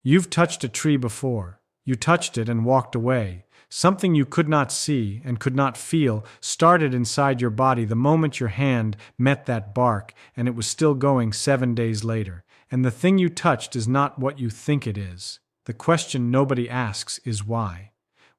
You've touched a tree before. You touched it and walked away. Something you could not see and could not feel started inside your body the moment your hand met that bark, and it was still going 7 days later. And the thing you touched is not what you think it is. The question nobody asks is why.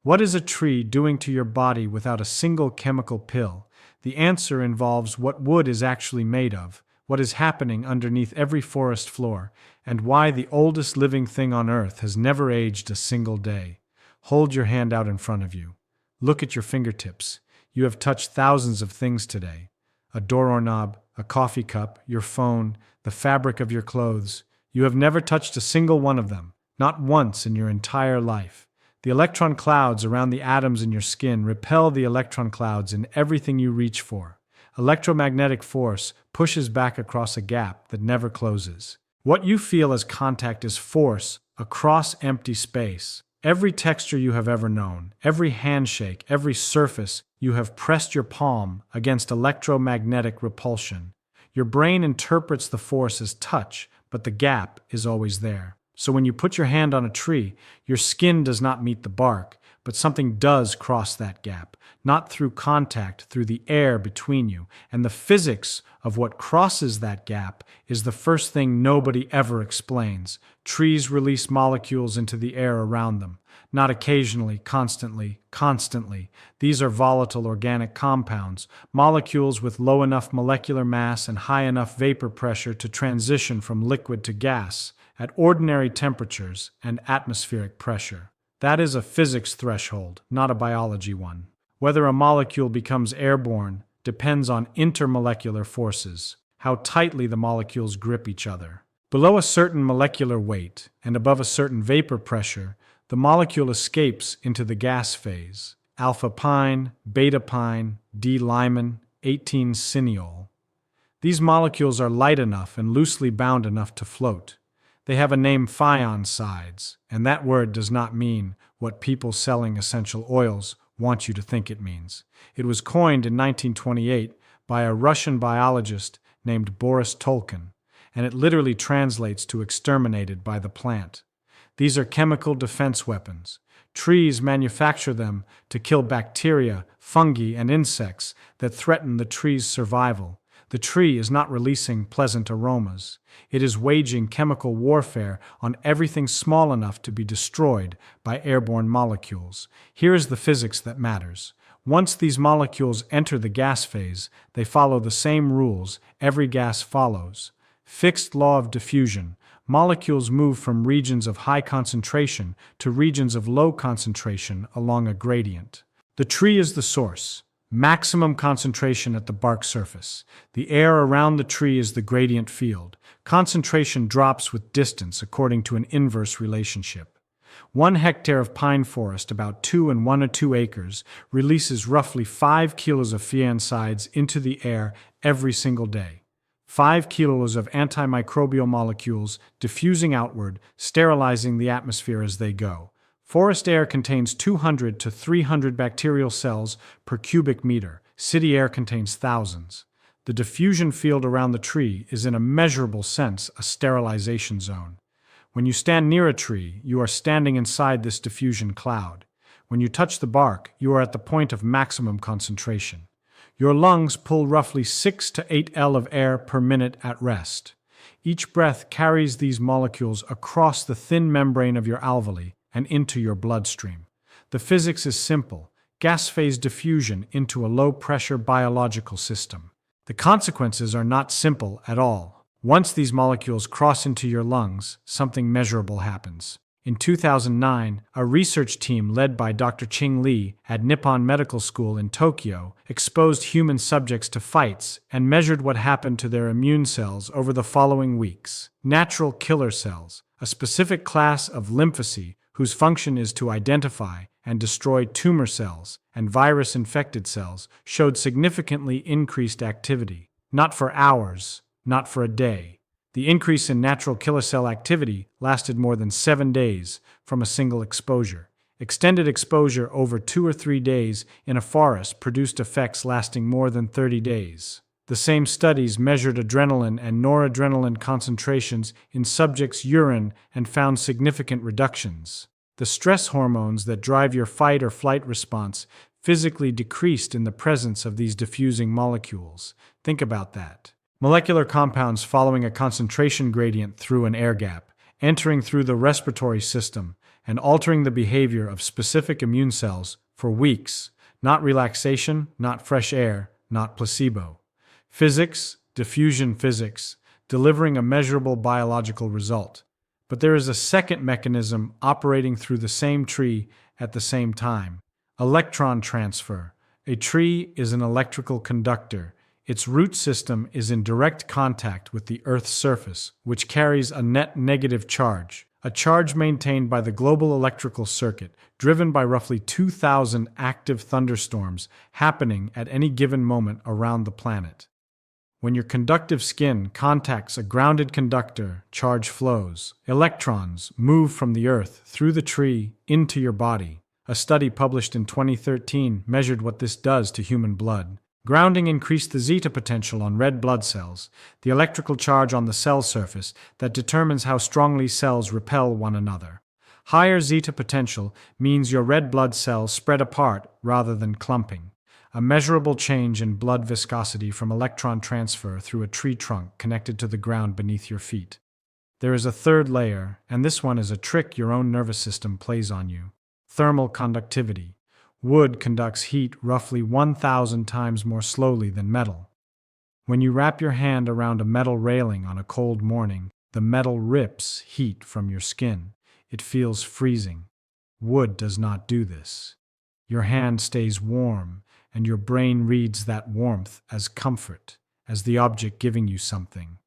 What is a tree doing to your body without a single chemical pill? The answer involves what wood is actually made of, what is happening underneath every forest floor, and why the oldest living thing on Earth has never aged a single day. Hold your hand out in front of you. Look at your fingertips. You have touched thousands of things today. A doorknob, a coffee cup, your phone, the fabric of your clothes. You have never touched a single one of them, not once in your entire life. The electron clouds around the atoms in your skin repel the electron clouds in everything you reach for. Electromagnetic force pushes back across a gap that never closes. What you feel as contact is force across empty space. Every texture you have ever known, every handshake, every surface you have pressed your palm against electromagnetic repulsion. Your brain interprets the force as touch, but the gap is always there. So when you put your hand on a tree, your skin does not meet the bark, but something does cross that gap, not through contact, through the air between you. And the physics of what crosses that gap is the first thing nobody ever explains. Trees release molecules into the air around them, not occasionally, constantly. These are volatile organic compounds, molecules with low enough molecular mass and high enough vapor pressure to transition from liquid to gas at ordinary temperatures and atmospheric pressure. That is a physics threshold, not a biology one. Whether a molecule becomes airborne depends on intermolecular forces, how tightly the molecules grip each other. Below a certain molecular weight and above a certain vapor pressure, the molecule escapes into the gas phase. Alpha pine, beta pine, D-limin, 18-cineol. These molecules are light enough and loosely bound enough to float. They have a name, Phi-on sides, and that word does not mean what people selling essential oils want you to think it means. It was coined in 1928 by a Russian biologist named Boris Tolkin, and it literally translates to exterminated by the plant. These are chemical defense weapons. Trees manufacture them to kill bacteria, fungi, and insects that threaten the tree's survival. The tree is not releasing pleasant aromas. It is waging chemical warfare on everything small enough to be destroyed by airborne molecules. Here is the physics that matters. Once these molecules enter the gas phase, they follow the same rules every gas follows. Fixed law of diffusion. Molecules move from regions of high concentration to regions of low concentration along a gradient. The tree is the source. Maximum concentration at the bark surface. The air around the tree is the gradient field. Concentration drops with distance according to an inverse relationship. 1 hectare of pine forest, about 2 and 1 or 2 acres, releases roughly 5 kilos of pheansides into the air every single day. 5 kilos of antimicrobial molecules diffusing outward, sterilizing the atmosphere as they go. Forest air contains 200 to 300 bacterial cells per cubic meter. City air contains thousands. The diffusion field around the tree is in a measurable sense a sterilization zone. When you stand near a tree, you are standing inside this diffusion cloud. When you touch the bark, you are at the point of maximum concentration. Your lungs pull roughly 6 to 8 L of air per minute at rest. Each breath carries these molecules across the thin membrane of your alveoli and into your bloodstream. The physics is simple: gas phase diffusion into a low-pressure biological system. The consequences are not simple at all. Once these molecules cross into your lungs, something measurable happens. In 2009, a research team led by Dr. Ching Li at Nippon Medical School in Tokyo exposed human subjects to fights and measured what happened to their immune cells over the following weeks. Natural killer cells, a specific class of lymphocytes whose function is to identify and destroy tumor cells and virus-infected cells, showed significantly increased activity. Not for hours, not for a day. The increase in natural killer cell activity lasted more than 7 days from a single exposure. Extended exposure over 2 or 3 days in a forest produced effects lasting more than 30 days. The same studies measured adrenaline and noradrenaline concentrations in subjects' urine and found significant reductions. The stress hormones that drive your fight or flight response physically decreased in the presence of these diffusing molecules. Think about that. Molecular compounds following a concentration gradient through an air gap, entering through the respiratory system, and altering the behavior of specific immune cells for weeks. Not relaxation, not fresh air, not placebo. Physics, diffusion physics, delivering a measurable biological result. But there is a second mechanism operating through the same tree at the same time. Electron transfer. A tree is an electrical conductor. Its root system is in direct contact with the Earth's surface, which carries a net negative charge, a charge maintained by the global electrical circuit, driven by roughly 2,000 active thunderstorms happening at any given moment around the planet. When your conductive skin contacts a grounded conductor, charge flows. Electrons move from the Earth through the tree into your body. A study published in 2013 measured what this does to human blood. Grounding increased the zeta potential on red blood cells, the electrical charge on the cell surface that determines how strongly cells repel one another. Higher zeta potential means your red blood cells spread apart rather than clumping. A measurable change in blood viscosity from electron transfer through a tree trunk connected to the ground beneath your feet. There is a third layer, and this one is a trick your own nervous system plays on you. Thermal conductivity. Wood conducts heat roughly 1,000 times more slowly than metal. When you wrap your hand around a metal railing on a cold morning, the metal rips heat from your skin. It feels freezing. Wood does not do this. Your hand stays warm, and your brain reads that warmth as comfort, as the object giving you something.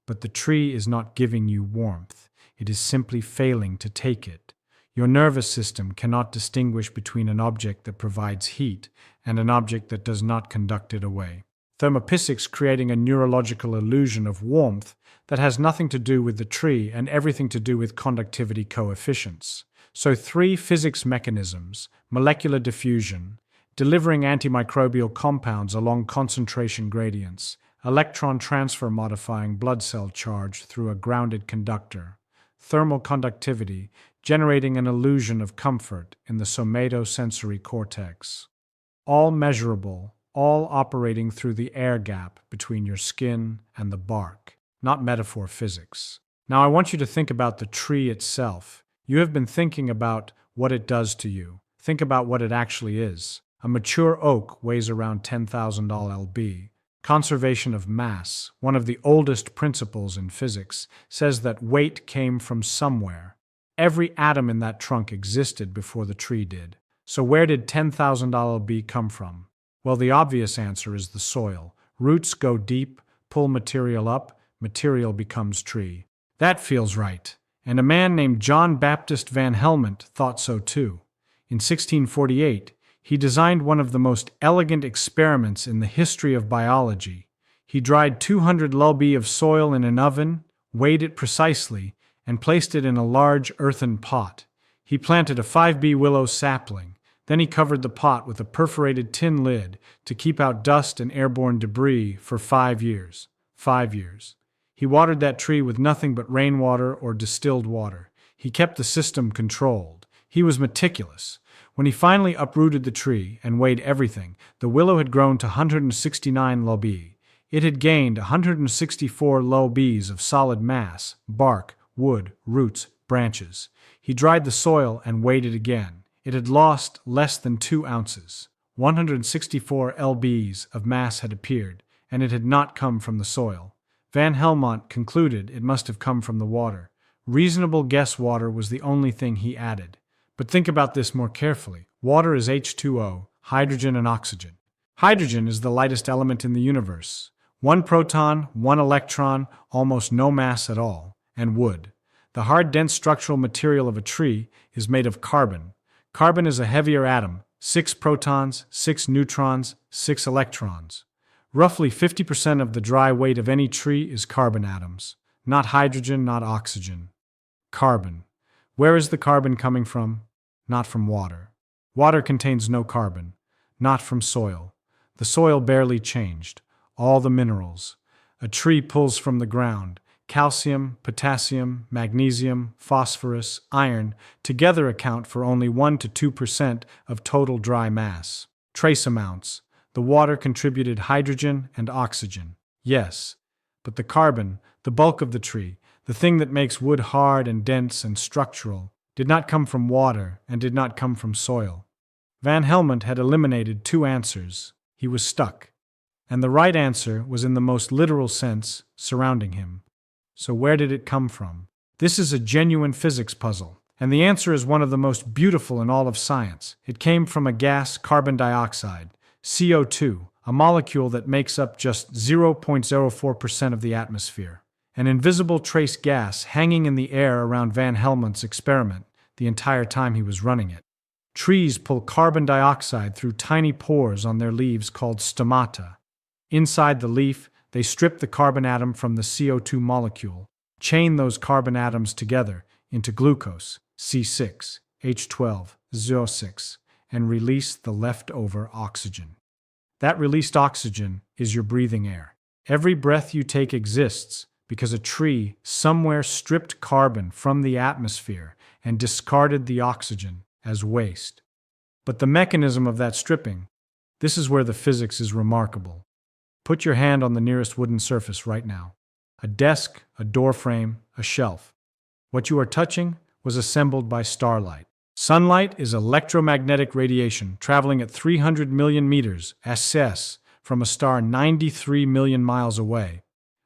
But the tree is not giving you warmth. It is simply failing to take it. Your nervous system cannot distinguish between an object that provides heat and an object that does not conduct it away. Thermophysics creating a neurological illusion of warmth that has nothing to do with the tree and everything to do with conductivity coefficients. So 3 physics mechanisms: molecular diffusion, delivering antimicrobial compounds along concentration gradients, electron transfer modifying blood cell charge through a grounded conductor, thermal conductivity, generating an illusion of comfort in the somatosensory cortex. All measurable, all operating through the air gap between your skin and the bark, not metaphor physics. Now I want you to think about the tree itself. You have been thinking about what it does to you. Think about what it actually is. A mature oak weighs around 10,000 lb. Conservation of mass, one of the oldest principles in physics, says that weight came from somewhere. Every atom in that trunk existed before the tree did. So where did 10,000 lb come from? Well, the obvious answer is the soil. Roots go deep, pull material up, material becomes tree. That feels right. And a man named John Baptist Van Helmont thought so too. In 1648, he designed one of the most elegant experiments in the history of biology. He dried 200 lb of soil in an oven, weighed it precisely, and placed it in a large earthen pot. He planted a 5B willow sapling. Then he covered the pot with a perforated tin lid to keep out dust and airborne debris for 5 years. 5 years. He watered that tree with nothing but rainwater or distilled water. He kept the system controlled. He was meticulous. When he finally uprooted the tree and weighed everything, the willow had grown to 169 lb. It had gained 164 lbs of solid mass, bark, wood, roots, branches. He dried the soil and weighed it again. It had lost less than 2 ounces. 164 lbs of mass had appeared, and it had not come from the soil. Van Helmont concluded it must have come from the water. Reasonable guess water was the only thing he added. But think about this more carefully. Water is H2O, hydrogen and oxygen. Hydrogen is the lightest element in the universe. 1 proton, 1 electron, almost no mass at all. And wood. The hard, dense structural material of a tree is made of carbon. Carbon is a heavier atom, 6 protons, 6 neutrons, 6 electrons. Roughly 50% of the dry weight of any tree is carbon atoms. Not hydrogen, not oxygen. Carbon. Where is the carbon coming from? Not from water. Water contains no carbon. Not from soil. The soil barely changed. all the minerals. A tree pulls from the ground. Calcium, potassium, magnesium, phosphorus, iron together account for only 1 to 2% of total dry mass. Trace amounts. The water contributed hydrogen and oxygen. Yes, but the carbon, the bulk of the tree, the thing that makes wood hard and dense and structural, did not come from water and did not come from soil. Van Helmont had eliminated 2 answers. He was stuck. And the right answer was in the most literal sense surrounding him. So where did it come from? This is a genuine physics puzzle, and the answer is one of the most beautiful in all of science. It came from a gas, carbon dioxide, CO2, a molecule that makes up just 0.04% of the atmosphere. An invisible trace gas hanging in the air around Van Helmont's experiment the entire time he was running it. Trees pull carbon dioxide through tiny pores on their leaves called stomata. Inside the leaf, they strip the carbon atom from the CO2 molecule, chain those carbon atoms together into glucose, C6, H12, ZO6, and release the leftover oxygen. That released oxygen is your breathing air. Every breath you take exists because a tree somewhere stripped carbon from the atmosphere and discarded the oxygen as waste. But the mechanism of that stripping, this is where the physics is remarkable. Put your hand on the nearest wooden surface right now. A desk, a door frame, a shelf. What you are touching was assembled by starlight. Sunlight is electromagnetic radiation traveling at 300 million meters (ss) from a star 93 million miles away.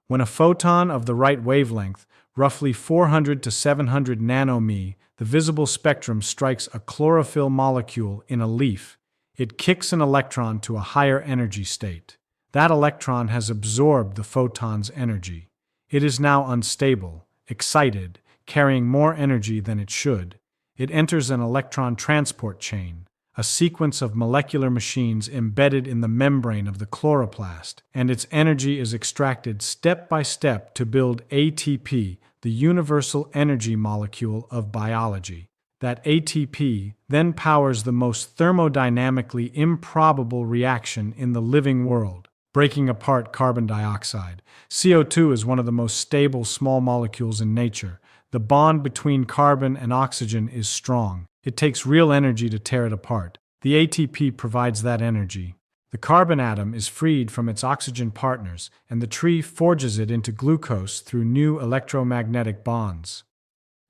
When a photon of the right wavelength, roughly 400 to 700 nanomi, the visible spectrum strikes a chlorophyll molecule in a leaf, it kicks an electron to a higher energy state. That electron has absorbed the photon's energy. It is now unstable, excited, carrying more energy than it should. It enters an electron transport chain, a sequence of molecular machines embedded in the membrane of the chloroplast, and its energy is extracted step by step to build ATP, the universal energy molecule of biology. That ATP then powers the most thermodynamically improbable reaction in the living world, breaking apart carbon dioxide. CO2 is one of the most stable small molecules in nature. The bond between carbon and oxygen is strong. It takes real energy to tear it apart. The ATP provides that energy. The carbon atom is freed from its oxygen partners, and the tree forges it into glucose through new electromagnetic bonds.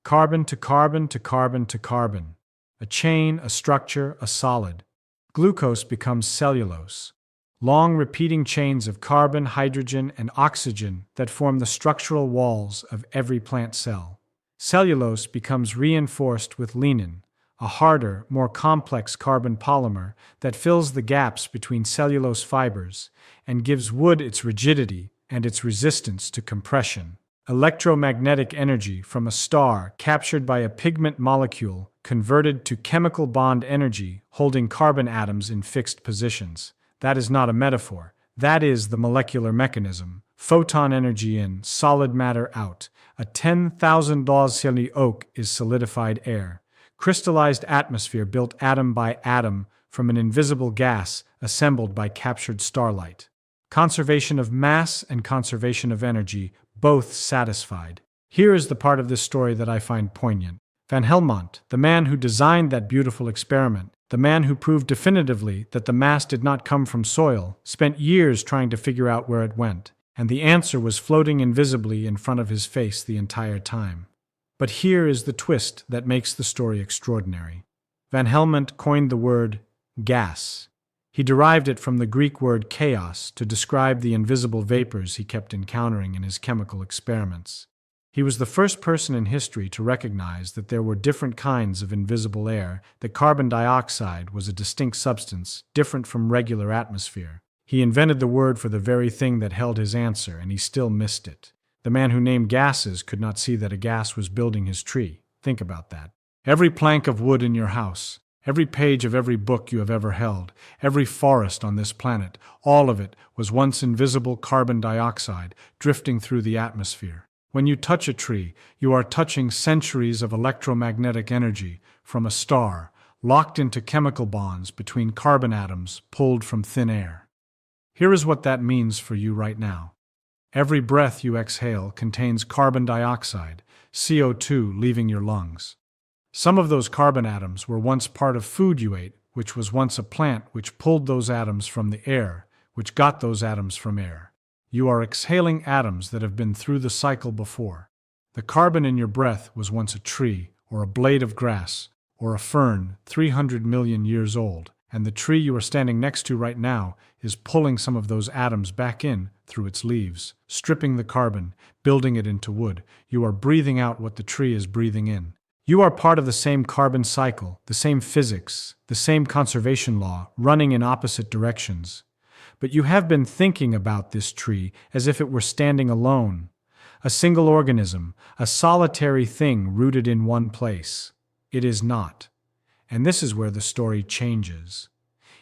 Carbon to carbon to carbon to carbon. A chain, a structure, a solid. Glucose becomes cellulose. Long repeating chains of carbon, hydrogen, and oxygen that form the structural walls of every plant cell. Cellulose becomes reinforced with lignin, a harder, more complex carbon polymer that fills the gaps between cellulose fibers and gives wood its rigidity and its resistance to compression. Electromagnetic energy from a star captured by a pigment molecule converted to chemical bond energy holding carbon atoms in fixed positions. That is not a metaphor. That is the molecular mechanism. Photon energy in, solid matter out. A 10,000 Celsius oak is solidified air. Crystallized atmosphere built atom by atom from an invisible gas assembled by captured starlight. Conservation of mass and conservation of energy, both satisfied. Here is the part of this story that I find poignant. Van Helmont, the man who designed that beautiful experiment, the man who proved definitively that the mass did not come from soil, spent years trying to figure out where it went, and the answer was floating invisibly in front of his face the entire time. But here is the twist that makes the story extraordinary. Van Helmont coined the word gas. He derived it from the Greek word chaos to describe the invisible vapors he kept encountering in his chemical experiments. He was the first person in history to recognize that there were different kinds of invisible air, that carbon dioxide was a distinct substance, different from regular atmosphere. He invented the word for the very thing that held his answer, and he still missed it. The man who named gases could not see that a gas was building his tree. Think about that. Every plank of wood in your house, every page of every book you have ever held, every forest on this planet, all of it was once invisible carbon dioxide drifting through the atmosphere. When you touch a tree, you are touching centuries of electromagnetic energy from a star, locked into chemical bonds between carbon atoms pulled from thin air. Here is what that means for you right now. Every breath you exhale contains carbon dioxide, CO2, leaving your lungs. Some of those carbon atoms were once part of food you ate, which was once a plant which pulled those atoms from the air, which got those atoms from air. You are exhaling atoms that have been through the cycle before. The carbon in your breath was once a tree, or a blade of grass, or a fern 300 million years old, and the tree you are standing next to right now is pulling some of those atoms back in through its leaves, stripping the carbon, building it into wood. You are breathing out what the tree is breathing in. You are part of the same carbon cycle, the same physics, the same conservation law, running in opposite directions. But you have been thinking about this tree as if it were standing alone, a single organism, a solitary thing rooted in one place. It is not. And this is where the story changes.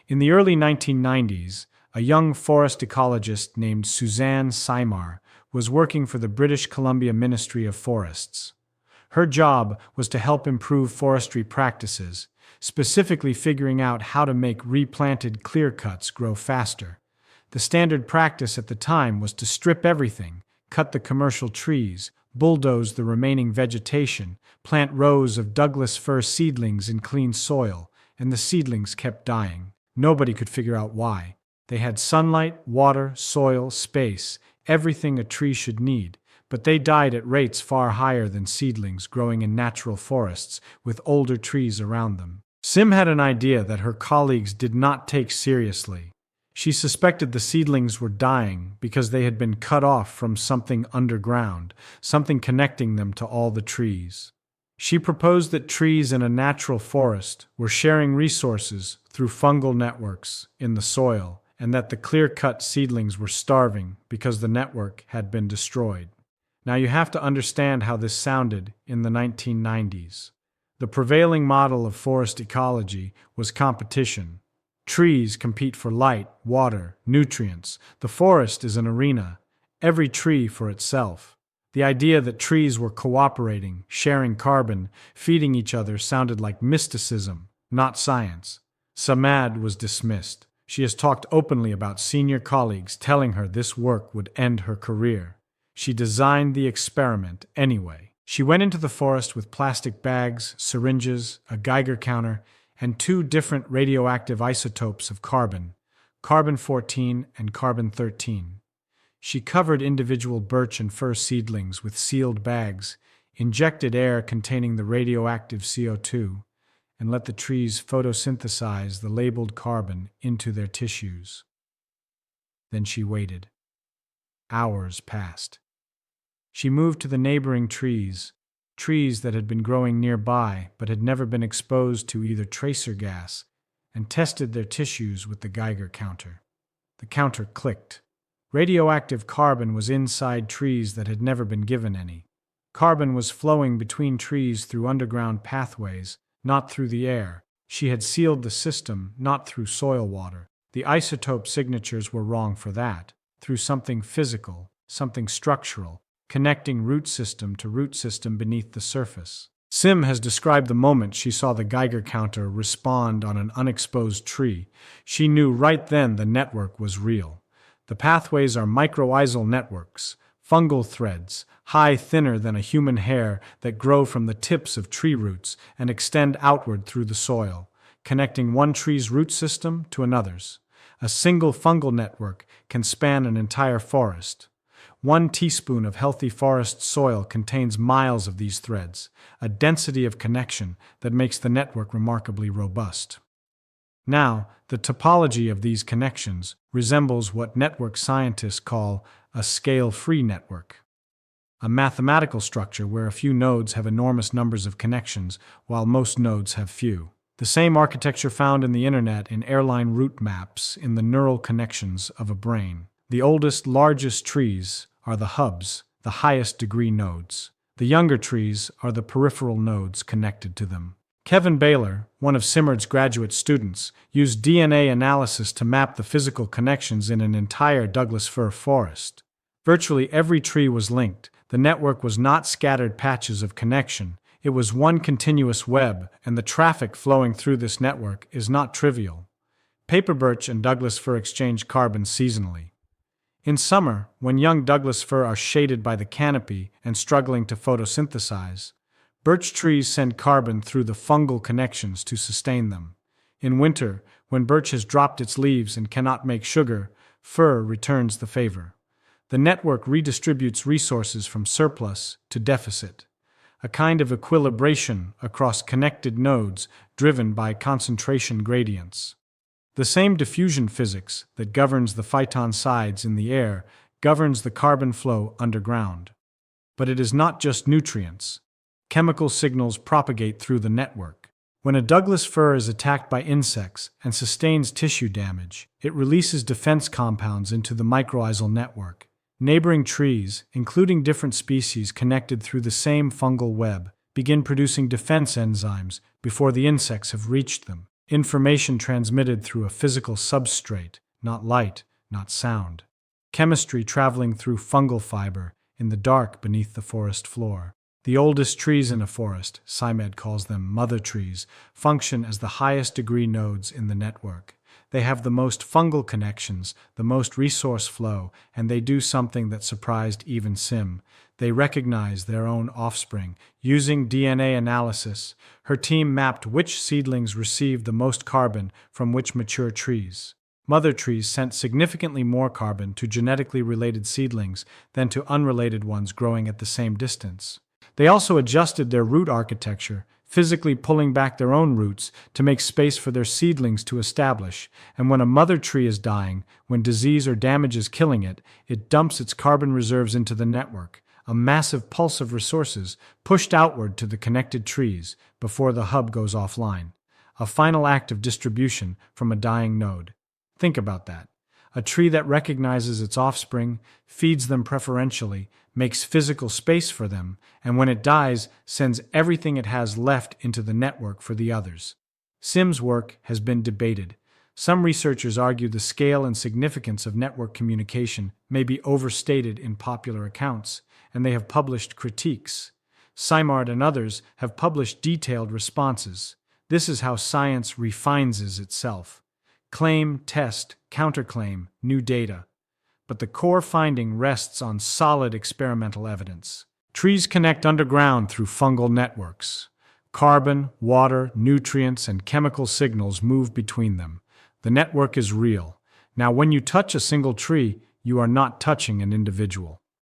In the early 1990s, a young forest ecologist named Suzanne Simard was working for the British Columbia Ministry of Forests. Her job was to help improve forestry practices, specifically figuring out how to make replanted clear-cuts grow faster. The standard practice at the time was to strip everything, cut the commercial trees, bulldoze the remaining vegetation, plant rows of Douglas fir seedlings in clean soil, and the seedlings kept dying. Nobody could figure out why. They had sunlight, water, soil, space, everything a tree should need, but they died at rates far higher than seedlings growing in natural forests with older trees around them. Sim had an idea that her colleagues did not take seriously. She suspected the seedlings were dying because they had been cut off from something underground, something connecting them to all the trees. She proposed that trees in a natural forest were sharing resources through fungal networks in the soil, and that the clear-cut seedlings were starving because the network had been destroyed. Now you have to understand how this sounded in the 1990s. The prevailing model of forest ecology was competition. Trees compete for light, water, nutrients. The forest is an arena, every tree for itself. The idea that trees were cooperating, sharing carbon, feeding each other sounded like mysticism, not science. Samad was dismissed. She has talked openly about senior colleagues telling her this work would end her career. She designed the experiment anyway. She went into the forest with plastic bags, syringes, a Geiger counter, and 2 different radioactive isotopes of carbon, carbon-14 and carbon-13. She covered individual birch and fir seedlings with sealed bags, injected air containing the radioactive CO2, and let the trees photosynthesize the labeled carbon into their tissues. Then she waited. Hours passed. She moved to the neighboring trees that had been growing nearby but had never been exposed to either tracer gas, and tested their tissues with the Geiger counter. The counter clicked. Radioactive carbon was inside trees that had never been given any. Carbon was flowing between trees through underground pathways, not through the air. She had sealed the system, not through soil water. The isotope signatures were wrong for that, through something physical, something structural, connecting root system to root system beneath the surface. Sim has described the moment she saw the Geiger counter respond on an unexposed tree. She knew right then the network was real. The pathways are microaisal networks, fungal threads, high thinner than a human hair that grow from the tips of tree roots and extend outward through the soil, connecting one tree's root system to another's. A single fungal network can span an entire forest. 1 teaspoon of healthy forest soil contains miles of these threads, a density of connection that makes the network remarkably robust. Now, the topology of these connections resembles what network scientists call a scale-free network, a mathematical structure where a few nodes have enormous numbers of connections while most nodes have few. The same architecture found in the internet in airline route maps in the neural connections of a brain. The oldest, largest trees are the hubs, the highest degree nodes. The younger trees are the peripheral nodes connected to them. Kevin Baylor, one of Simard's graduate students, used DNA analysis to map the physical connections in an entire Douglas fir forest. Virtually every tree was linked. The network was not scattered patches of connection. It was one continuous web, and the traffic flowing through this network is not trivial. Paper birch and Douglas fir exchange carbon seasonally. In summer, when young Douglas fir are shaded by the canopy and struggling to photosynthesize, birch trees send carbon through the fungal connections to sustain them. In winter, when birch has dropped its leaves and cannot make sugar, fir returns the favor. The network redistributes resources from surplus to deficit, a kind of equilibration across connected nodes driven by concentration gradients. The same diffusion physics that governs the phyton sides in the air governs the carbon flow underground. But it is not just nutrients. Chemical signals propagate through the network. When a Douglas fir is attacked by insects and sustains tissue damage, it releases defense compounds into the mycorrhizal network. Neighboring trees, including different species connected through the same fungal web, begin producing defense enzymes before the insects have reached them. Information transmitted through a physical substrate, not light, not sound. Chemistry traveling through fungal fiber in the dark beneath the forest floor. The oldest trees in a forest, SciMed calls them mother trees, function as the highest degree nodes in the network. They have the most fungal connections, the most resource flow, and they do something that surprised even Sim. They recognize their own offspring. Using DNA analysis, her team mapped which seedlings received the most carbon from which mature trees. Mother trees sent significantly more carbon to genetically related seedlings than to unrelated ones growing at the same distance. They also adjusted their root architecture, physically pulling back their own roots to make space for their seedlings to establish, and when a mother tree is dying, when disease or damage is killing it, it dumps its carbon reserves into the network, a massive pulse of resources pushed outward to the connected trees before the hub goes offline. A final act of distribution from a dying node. Think about that. A tree that recognizes its offspring, feeds them preferentially, makes physical space for them, and when it dies, sends everything it has left into the network for the others. Sim's work has been debated. Some researchers argue the scale and significance of network communication may be overstated in popular accounts, and they have published critiques. Simard and others have published detailed responses. This is how science refines itself. Claim, test, counterclaim, new data. But the core finding rests on solid experimental evidence. Trees connect underground through fungal networks. Carbon, water, nutrients, and chemical signals move between them. The network is real. Now, when you touch a single tree, you are not touching an individual.